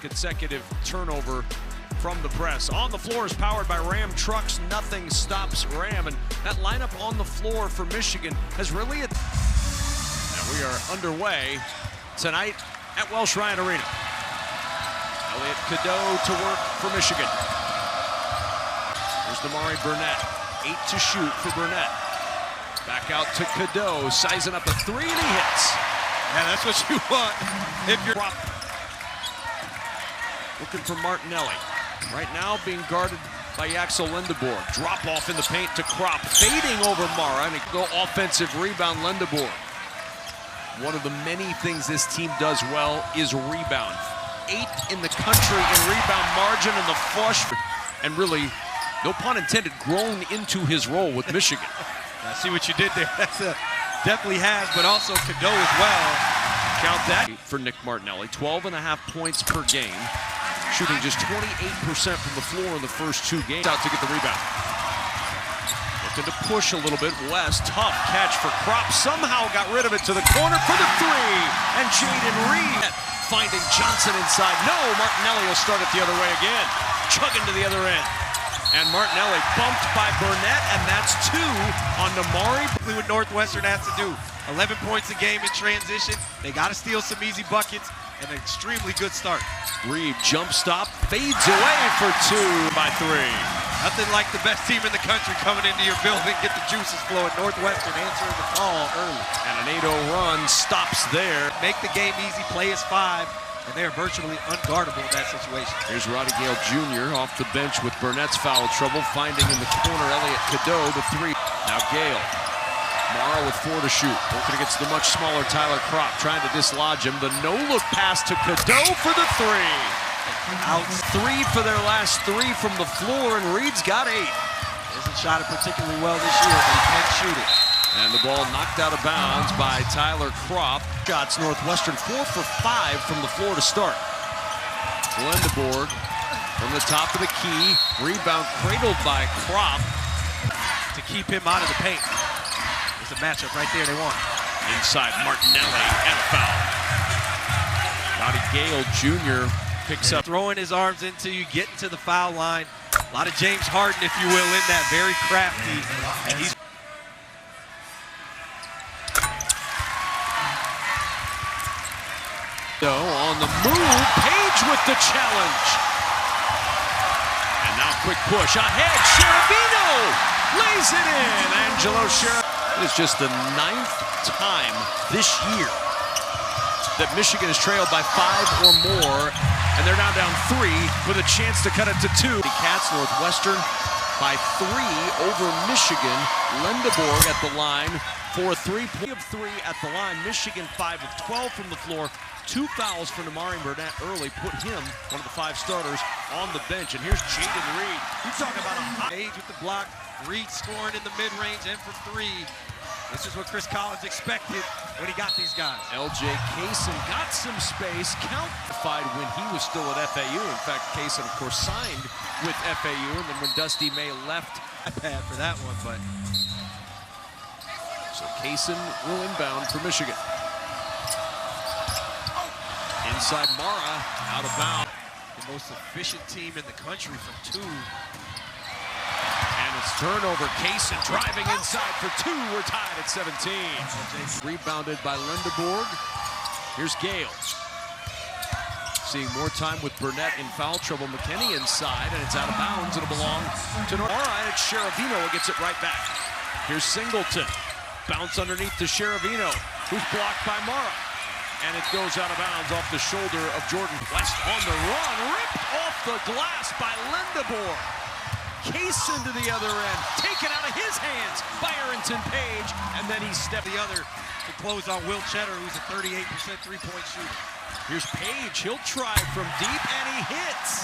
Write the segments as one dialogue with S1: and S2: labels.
S1: consecutive turnover from the press. On the floor is powered by Ram trucks. Nothing stops Ram, and that lineup on the floor for Michigan has really... And we are underway tonight at Welsh Ryan Arena. Elliot Cadeau to work for Michigan. Here's Damari Burnett. 8 to shoot for Burnett. Back out to Cadeau, sizing up a three, and he hits.
S2: Yeah, that's what you want if you're...
S1: Looking for Martinelli. Right now being guarded by Axel Lindeborg. Drop off in the paint to Krop. Fading over Mara, and a go offensive rebound Lindeborg. One of the many things this team does well is rebound. 8th in the country in rebound margin, and the flush, and really, no pun intended, grown into his role with Michigan.
S2: I see what you did there. That's definitely has, but also Cadeau as well.
S1: Count that for Nick Martinelli. 12.5 points per game. Shooting just 28% from the floor in the first 2 games. Out to get the rebound. Looking to push a little bit. West, tough catch for Krop. Somehow got rid of it to the corner for the three. And Jaden Reed finding Johnson inside. No, Martinelli will start it the other way again. Chugging to the other end. And Martinelli bumped by Burnett, and that's 2 on Damari.
S2: What Northwestern has to do. 11 points a game in transition. They got to steal some easy buckets, and an extremely good start.
S1: Reed jump stop, fades away for 2 by 3.
S2: Nothing like the best team in the country coming into your building, get the juices flowing. Northwestern answering the call early.
S1: And an 8-0 run stops there.
S2: Make the game easy, play is 5. And they are virtually unguardable in that situation.
S1: Here's Roddy Gale Jr. off the bench with Burnett's foul trouble, finding in the corner Elliot Cadeau, the 3. Now Gale. Mara with 4 to shoot. Working against the much smaller Tyler Krop, trying to dislodge him. The no-look pass to Cadeau for the 3. Out 3 for their last 3 from the floor, and Reed's got 8.
S2: Hasn't shot it particularly well this year, but he can shoot it.
S1: And the ball knocked out of bounds by Tyler Krop. Shots Northwestern 4 for 5 from the floor to start. Lindeborg from the top of the key. Rebound cradled by Krop.
S2: To keep him out of the paint. There's a matchup right there they want.
S1: Inside Martinelli and a foul. Roddy Gale Jr. picks up.
S2: Throwing his arms into you, getting to the foul line. A lot of James Harden, if you will, in that, very crafty. And he's
S1: on the move, Page with the challenge. And now quick push ahead, Cherubino lays it in. Angelo Cherubino. It is just the 9th time this year that Michigan is trailed by 5 or more, and they're now down 3 with a chance to cut it to 2. The Cats, Northwestern by 3 over Michigan. Lindeborg at the line for a 3 of 3 at the line. Michigan 5 of 12 from the floor. 2 fouls for Damari Burnett early, put him, one of the 5 starters, on the bench. And here's Jaden Reed.
S2: You talking about a hot age with the block. Reed scoring in the mid-range and for 3. This is what Chris Collins expected when he got these guys.
S1: LJ Kaysen got some space, countified when he was still at FAU. In fact, Kaysen, of course, signed with FAU, and then when Dusty May left,
S2: bad for that one, but...
S1: So Kaysen will inbound for Michigan. Inside Mara, out of bounds.
S2: The most efficient team in the country from 2.
S1: And it's turnover. Kaysen driving inside for 2. We're tied at 17. Rebounded by Lindeborg. Here's Gale. Seeing more time with Burnett in foul trouble. McKinney inside, and it's out of bounds. It'll belong to North. All right, it's Cherubino who gets it right back. Here's Singleton. Bounce underneath to Cherubino, who's blocked by Mara. And it goes out of bounds off the shoulder of Jordan. West on the run, ripped off the glass by Lindeborg. Kaysen to the other end, taken out of his hands by Arrington Page, and then he stepped
S2: the other to close on Will Cheddar, who's a 38% three-point shooter.
S1: Here's Page, he'll try from deep, and he hits.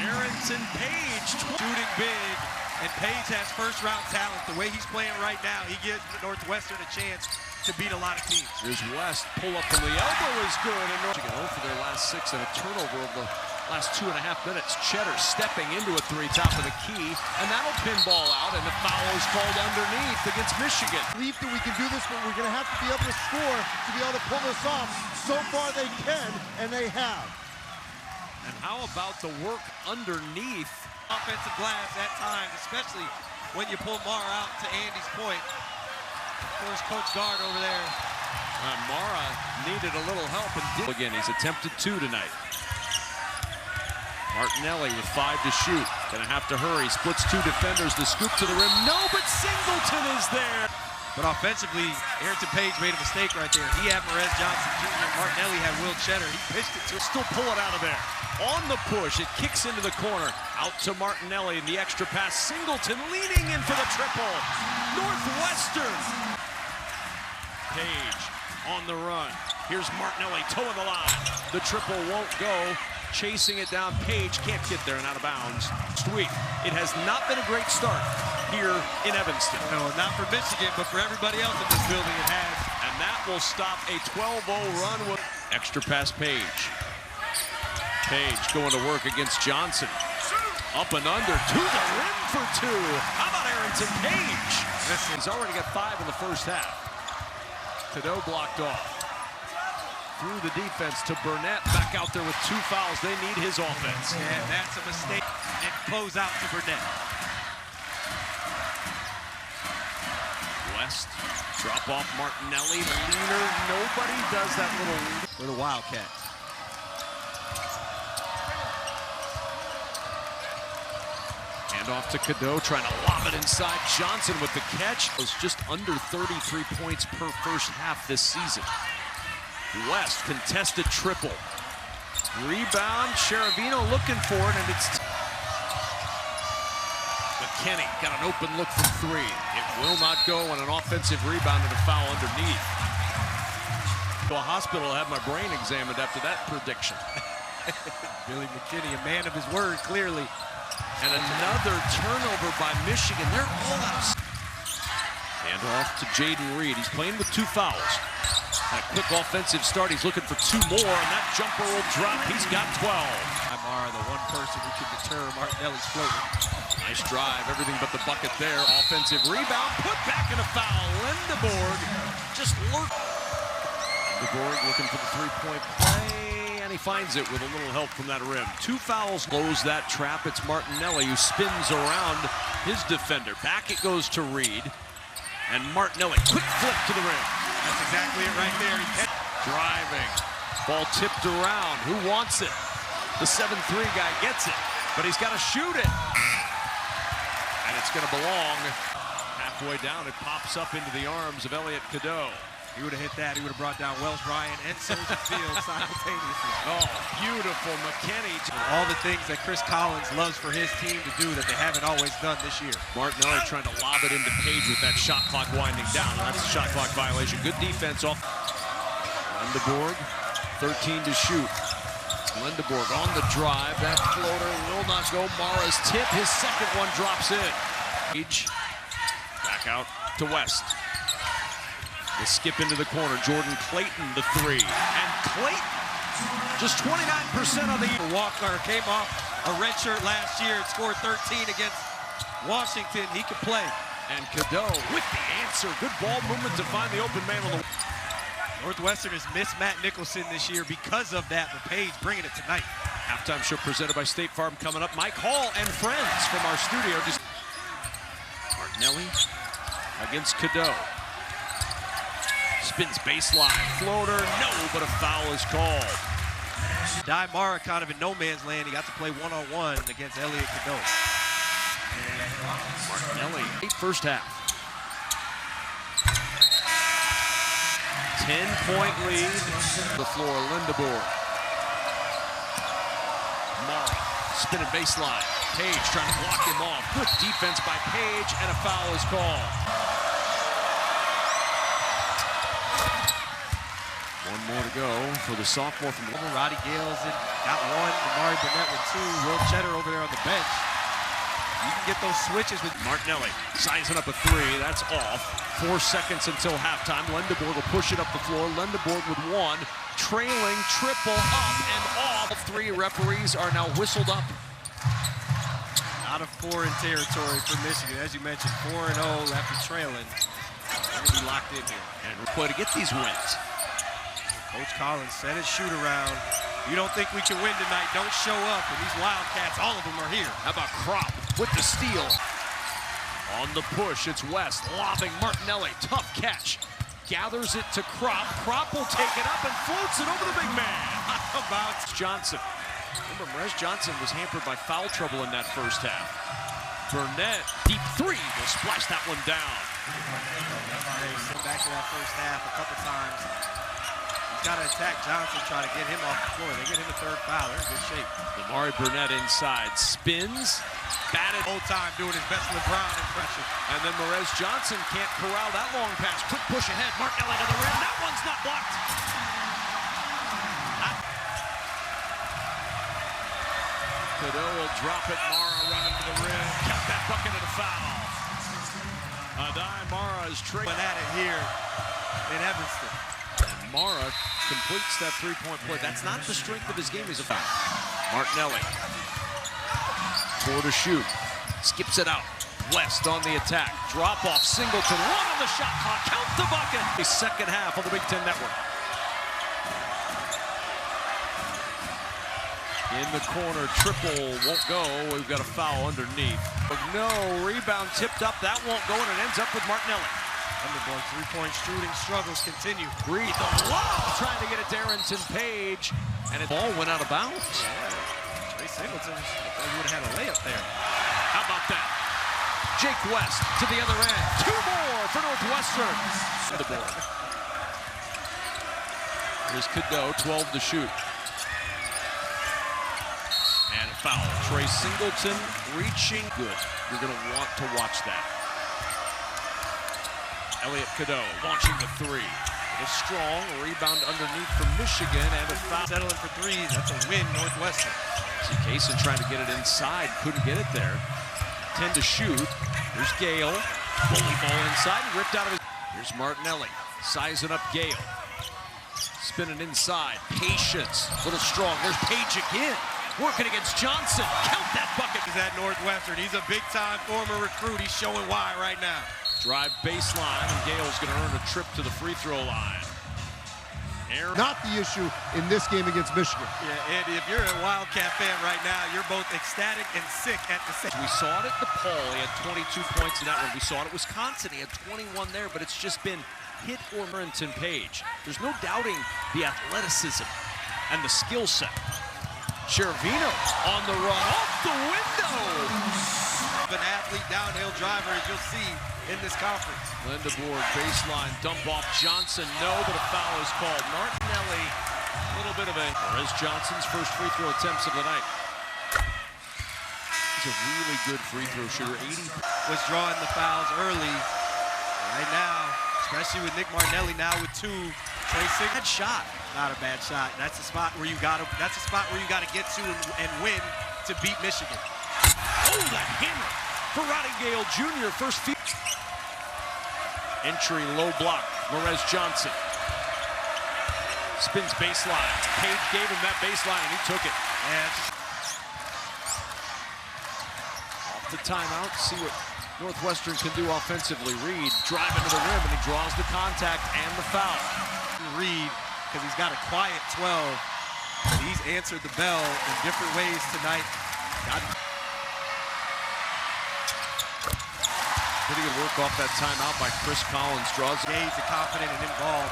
S1: Arrington Page
S2: shooting big, and Page has first-round talent. The way he's playing right now, he gives Northwestern a chance to beat a lot of teams.
S1: Here's West, pull up from the elbow is good. And Michigan 0 for their last 6 and a turnover of the last 2.5 minutes. Cheddar stepping into a 3, top of the key, and that'll pinball out, and the foul is called underneath against Michigan.
S3: Believe that we can do this, but we're going to have to be able to score to be able to pull this off. So far they can, and they have.
S1: And how about the work underneath?
S2: Offensive glass at times, especially when you pull Mara out to Andy's point. Of course, Coach Guard over there.
S1: Mara needed a little help and did. Again, he's attempted 2 tonight. Martinelli with 5 to shoot. Gonna have to hurry. Splits 2 defenders. The scoop to the rim. No, but Singleton is there.
S2: But offensively, Ayrton Page made a mistake right there. He had Marez Johnson Jr. Martinelli had Will Cheddar. He pitched it to him.
S1: Still pull it out of there. On the push, it kicks into the corner. Out to Martinelli, and the extra pass. Singleton leaning in for the triple. Northwestern. Page on the run. Here's Martinelli toeing the line. The triple won't go. Chasing it down. Page can't get there and out of bounds. Sweet. It has not been a great start here in Evanston.
S2: No, not for Michigan, but for everybody else in this building it has.
S1: And that will stop a 12-0 run with extra pass. Page. Page going to work against Johnson. Up and under to the rim for 2. How about Ayrton Page? He's already got 5 in the first half. Cadeau blocked off. Through the defense to Burnett. Back out there with 2 fouls. They need his offense.
S2: And that's a mistake. And close out to Burnett.
S1: West. Drop off Martinelli. Leaner. Nobody does that little.
S2: For the Wildcats.
S1: Hand off to Cadeau, trying to lob it inside. Johnson with the catch. It was just under 33 points per first half this season. West, contested triple. Rebound, Sheravino looking for it, and it's... McKinney got an open look from 3. It will not go on an offensive rebound and a foul underneath. To a hospital to have my brain examined after that prediction.
S2: Billy McKinney, a man of his word, clearly.
S1: And another turnover by Michigan. They're all out. Hand off to Jaden Reed. He's playing with 2 fouls. And a quick offensive start. He's looking for 2 more, and that jumper will drop. He's got 12.
S2: Mara, the one person who can deter Martinelli's floating.
S1: Nice drive, everything but the bucket there. Offensive rebound, put back in a foul. Lindeborg just lurked. Lindeborg looking for the 3-point play, and he finds it with a little help from that rim. 2 fouls close that trap. It's Martinelli who spins around his defender. Back it goes to Reed, and Martinelli, quick flip to the rim.
S2: That's exactly it right there.
S1: Driving. Ball tipped around. Who wants it? The 7'3" guy gets it, but he's got to shoot it. And it's going to belong. Halfway down, it pops up into the arms of Elliot Cadeau.
S2: He would have hit that. He would have brought down Wells Ryan and Surgeon Field simultaneously.
S1: Oh, beautiful. McKinney.
S2: All the things that Chris Collins loves for his team to do that they haven't always done this year.
S1: Martinelli trying to lob it into Page with that shot clock winding down. That's a shot clock violation. Good defense off. Lindeborg, 13 to shoot. Lindeborg on the drive. That floater will not go. Mara's tip. His second one drops in. Page back out to West. The skip into the corner. Jordan Clayton, the 3. And Clayton, just 29% of the...
S2: Walker came off a red shirt last year and scored 13 against Washington. He could play.
S1: And Cadeau with the answer. Good ball movement to find the open man on the...
S2: Northwestern has missed Matt Nicholson this year because of that, but Page bringing it tonight.
S1: Halftime show presented by State Farm coming up. Mike Hall and friends from our studio. Martinelli against Cadeau. Spins baseline, floater, no, but a foul is called.
S2: Di Mara kind of in no man's land. He got to play one-on-one against Elliot Cadeau.
S1: Martinelli, first half. 10-point lead. The floor, Lindeborg. Mara, spinning baseline. Page trying to block him off. Good defense by Page, and a foul is called. One more to go for the sophomore from
S2: Roddy Gales got 1. Amari Burnett with 2. Will Cheddar over there on the bench. You can get those switches with
S1: Martinelli sizing up a 3. That's off. 4 seconds until halftime. Lindeborg will push it up the floor. Lindeborg with 1. Trailing, triple, up and off. 3 referees are now whistled up.
S2: Out of foreign territory for Michigan. As you mentioned, 4-0 after trailing. They're going to be locked in here.
S1: And we're going to get these wins.
S2: Coach Collins set his shoot around. You don't think we can win tonight, don't show up. And these Wildcats, all of them are here.
S1: How about Kropp with the steal? On the push, it's West, lobbing Martinelli, tough catch. Gathers it to Kropp. Kropp will take it up and floats it over the big man. How about Johnson? Remember, Merez Johnson was hampered by foul trouble in that first half. Burnett, deep three, will splash that one down.
S2: Back to that first half a couple times. He's got to attack Johnson, try to get him off the floor. They get him a third foul. They're in good shape.
S1: Lamari Burnett inside, spins, batted.
S2: Whole time doing his best LeBron impression.
S1: And then Merez Johnson can't corral that long pass. Quick push ahead. Martinelli to the rim. That one's not blocked. Cadeau will drop it. Mara running to the rim. Count that bucket of the foul. Adai Mara is trading
S2: at it here in Evanston.
S1: And Mara completes that three-point play. That's not the strength of his game. He's a foul. Martinelli. 4 to shoot. Skips it out. West on the attack. Drop off. Singleton. One on the shot clock. Count the bucket. The second half of the Big Ten Network. In the corner. Triple won't go. We've got a foul underneath. No. Rebound tipped up. That won't go, and it ends up with Martinelli.
S2: Underboard three-point shooting struggles continue.
S1: Reed, the lob, trying to get it to Darrington Page, and the ball went out of bounds.
S2: Yeah. Trey Singleton, he would have had a layup there.
S1: How about that? Jake West to the other end. 2 more for Northwestern. The board. Here's Cadeau, 12 to shoot. And a foul. Trey Singleton reaching. Good. You're going to want to watch that. Elliot Cadeau launching the three. It is strong. A rebound underneath from Michigan and a foul.
S2: Settling for threes. That's a win, Northwestern.
S1: See Kaysen trying to get it inside. Couldn't get it there. 10 to shoot. Here's Gale. Bully ball inside and ripped out of his. Here's Martinelli. Sizing up Gale. Spinning inside. Patience. A little strong. There's Page again. Working against Johnson. Count that bucket.
S2: He's at Northwestern. He's a big-time former recruit. He's showing why right now.
S1: Drive baseline, and Gale's going to earn a trip to the free throw line.
S3: Not the issue in this game against Michigan.
S2: Yeah, Andy, if you're a Wildcat fan right now, you're both ecstatic and sick at the same time.
S1: We saw it at DePaul. He had 22 points in that one. We saw it at Wisconsin. He had 21 there, but it's just been hit or Darrington Page. There's no doubting the athleticism and the skill set. Chervino on the run, off the window.
S2: An athlete downhill driver, as you'll see in this conference.
S1: Lindeboard baseline dump off Johnson. No, but a foul is called. Martinelli, a little bit of a. Merez Johnson's first free throw attempts of the night. He's a really good free throw shooter. 80
S2: was drawing the fouls early. Right now, especially with Nick Martinelli now with 2. Tracing that shot, not a bad shot. That's a spot where you got to. That's a spot where you got to get to and win to beat Michigan.
S1: Oh, the hammer for Roddy Gale Jr. First field. Entry low block. Merez Johnson spins baseline. Page gave him that baseline and he took it.
S2: And
S1: off the timeout. See what Northwestern can do offensively. Reed driving to the rim and he draws the contact and the foul.
S2: Reed, because he's got a quiet 12, but he's answered the bell in different ways tonight.
S1: Pretty good work off that timeout by Chris Collins. Draws
S2: engaged and confident and involved.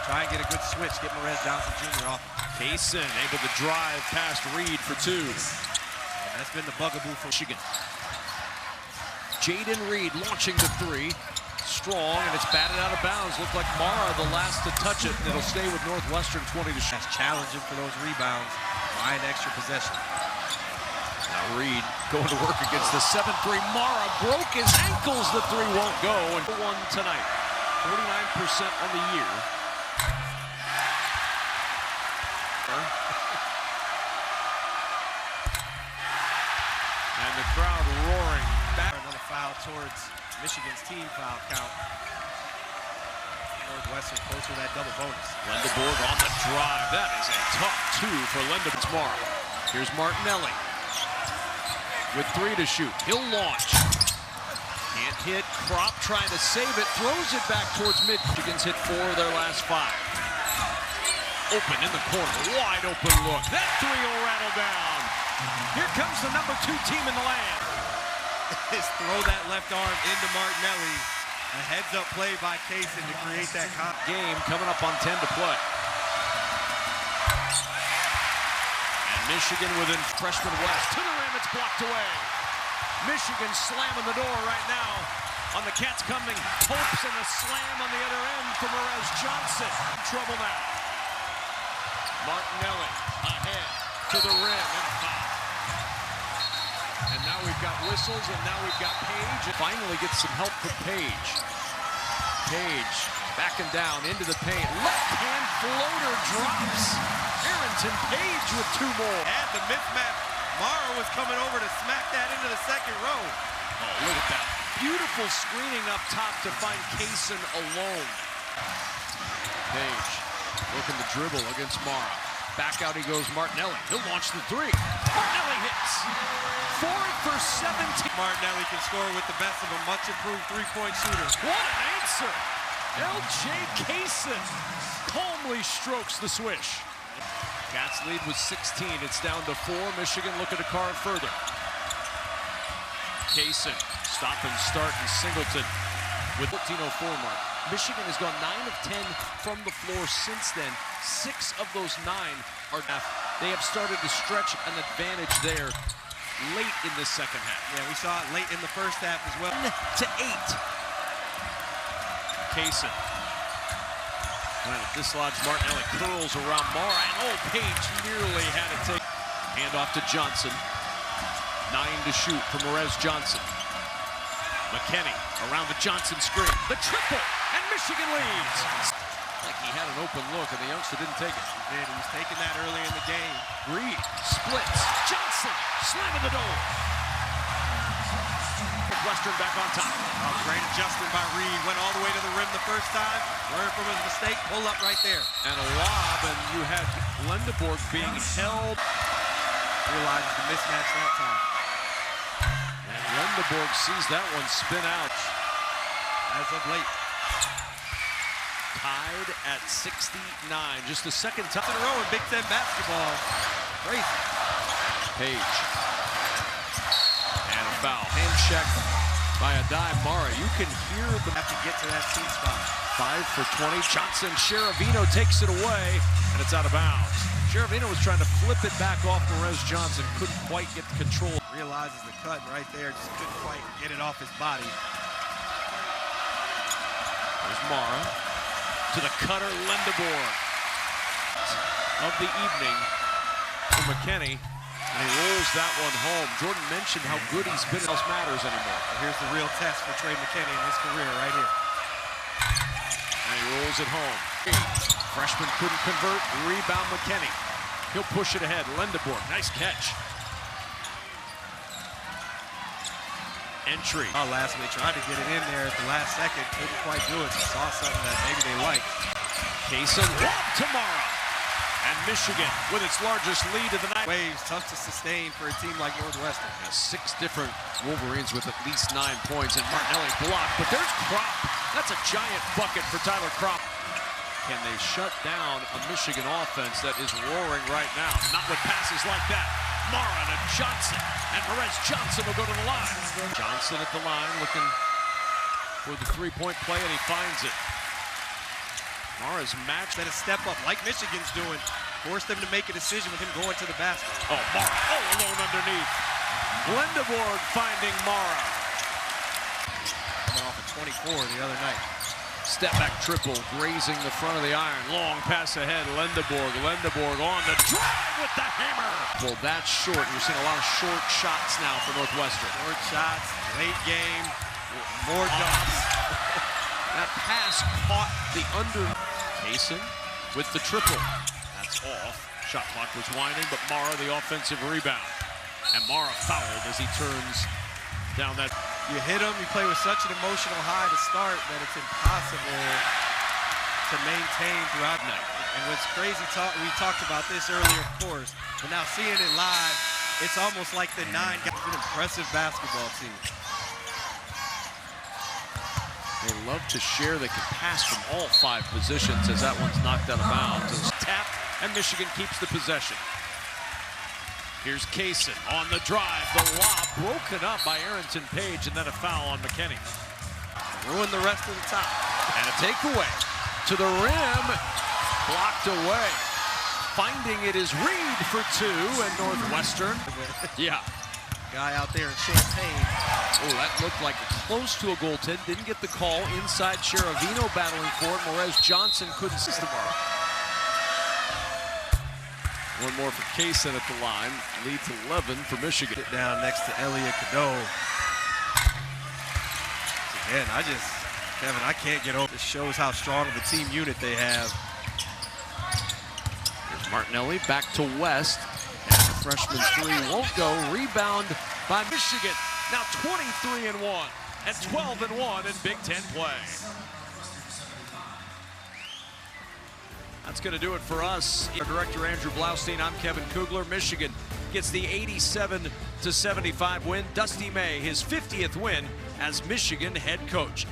S2: Try and get a good switch, get Merez Johnson Jr. off.
S1: Kaysen able to drive past Reed for 2.
S2: And that's been the bugaboo for
S1: Michigan. Jaden Reed launching the 3. Strong, and it's batted out of bounds. Looked like Mara the last to touch it. It'll stay with Northwestern 20 to shoot.
S2: That's challenging for those rebounds. Find extra possession.
S1: Now Reed going to work against the 7-3. Mara broke his ankles. The 3 won't go. And 1 tonight. 49% on the year. And the crowd roaring back.
S2: Another foul towards Michigan's team foul count. Northwestern close to that double bonus.
S1: Lindeboard on the drive. That is a tough 2 for Lindeboard's Mark. Here's Martinelli with 3 to shoot. He'll launch. Can't hit. Kropp trying to save it. Throws it back towards mid. Michigan's hit 4 of their last 5. Open in the corner, wide open look. That three will rattle down. Here comes the number 2 team in the land.
S2: Just throw that left arm into Martinelli. A heads-up play by Kaysen to create that
S1: game coming up on 10 to play. And Michigan within freshman West. To the rim, it's blocked away. Michigan slamming the door right now. On the Cats coming, hopes and a slam on the other end from Perez Johnson. Trouble now. Martinelli ahead to the rim and foul. And now we've got whistles, and now we've got Page. Finally gets some help from Page. Page backing down into the paint. Left hand floater drops. Arrington Page with 2 more.
S2: And the mismatch. Mara was coming over to smack that into the second row.
S1: Oh, look at that. Beautiful screening up top to find Kaysen alone. Page looking to dribble against Mara. Back out he goes Martinelli. He'll launch the 3. Martinelli hits. 4 for 17.
S2: Martinelli can score with the best of a much improved 3-point shooter.
S1: What an answer. L.J. Kaysen calmly strokes the swish. Cats lead with 16. It's down to 4. Michigan looking to carve further. Kaysen, stop and start, and Singleton with 14:04 mark. Michigan has gone 9 of 10 from the floor since then. 6 of those 9 are now. They have started to stretch an advantage there late in the second half.
S2: Yeah, we saw it late in the first half as well.
S1: 10 to 8. Kaysen. Trying to dislodge Martinelli. Curls around Mara. And oh, Page nearly had it take. Hand off to Johnson. 9 to shoot from Perez Johnson. McKinney around the Johnson screen. The triple, and Michigan leads. Like he had an open look, and the youngster didn't take it.
S2: He did. He was taking that early in the game.
S1: Reed splits. Johnson slamming the door. Northwestern back on top.
S2: Oh, great adjustment by Reed. Went all the way to the rim the first time. Learned from his mistake. Pull up right there.
S1: And a lob, and you had Lendeborg being held.
S2: Realizes the mismatch that time.
S1: And Lendeborg sees that one spin out.
S2: As of late.
S1: Tied at 69. Just the second time
S2: in a row in Big Ten basketball. Crazy.
S1: Page. And a foul. Hand check by Adai Mara. You can hear them
S2: have to get to that seat spot.
S1: 5 for 20. Johnson Sheravino takes it away, and it's out of bounds. Sheravino was trying to flip it back off Perez Johnson. Couldn't quite get the control.
S2: Realizes the cut right there. Just couldn't quite get it off his body.
S1: There's Mara. To the cutter, Lendeborg. Of the evening for McKinney. And he rolls that one home. Jordan mentioned how good he's been. It doesn't matter anymore.
S2: Here's the real test for Trey McKinney in his career right here.
S1: And he rolls it home. Freshman couldn't convert. Rebound McKinney. He'll push it ahead. Lendeborg, nice catch. Entry.
S2: Oh, last minute tried to get it in there at the last second. Couldn't quite do it. Saw something that maybe they liked.
S1: Kaysen lob tomorrow. And Michigan with its largest lead of the night.
S2: Waves tough to sustain for a team like Northwestern.
S1: 6 different Wolverines with at least 9 points, and Martinelli blocked. But there's Kropp. That's a giant bucket for Tyler Kropp. Can they shut down a Michigan offense that is roaring right now? Not with passes like that. Mara to Johnson, and Perez Johnson will go to the line. Johnson at the line looking for the 3-point play, and he finds it. Mara's match.
S2: Then a step up like Michigan's doing. Forced them to make a decision with him going to the basket.
S1: Oh, Mara all alone underneath. Lendeborg finding Mara.
S2: Coming off of 24 the other night.
S1: Step back triple, grazing the front of the iron. Long pass ahead, Lendeborg. Lendeborg on the drive with the hammer. Well, that's short. You're seeing a lot of short shots now for Northwestern.
S2: Short shots, late game, more dunks.
S1: That pass caught the under. Kaysen with the triple. That's off. Shot clock was winding, but Mara the offensive rebound. And Mara fouled as he turns down that.
S2: You hit him, you play with such an emotional high to start that it's impossible to maintain throughout the night. And what's crazy, we talked about this earlier, of course, but now seeing it live, it's almost like the 9 guys. An impressive basketball team.
S1: They love to share. They can pass from all 5 positions as that one's knocked out of bounds. tap, and Michigan keeps the possession. Here's Kaysen on the drive. The lob broken up by Arrington Page, and then a foul on McKinney.
S2: Ruin the rest of the top.
S1: And a takeaway to the rim. Blocked away. Finding it is Reed for two, and Northwestern. Yeah.
S2: Guy out there in Champaign.
S1: Oh, that looked like close to a goaltend. Didn't get the call. Inside, Cherovino battling for it. Morez Johnson couldn't seize the mark. One more for Kaysen at the line. Leads 11 for Michigan.
S2: Sit down next to Elliot Cadeau. Again, Kevin, I can't get over. This shows how strong of a team unit they have.
S1: Here's Martinelli back to West. And the freshman three won't go. Rebound by Michigan. Now 23-1 and 12-1 in Big Ten play. That's going to do it for us. Our director Andrew Blaustein, I'm Kevin Kugler. Michigan gets the 87-75 win. Dusty May, his 50th win as Michigan head coach.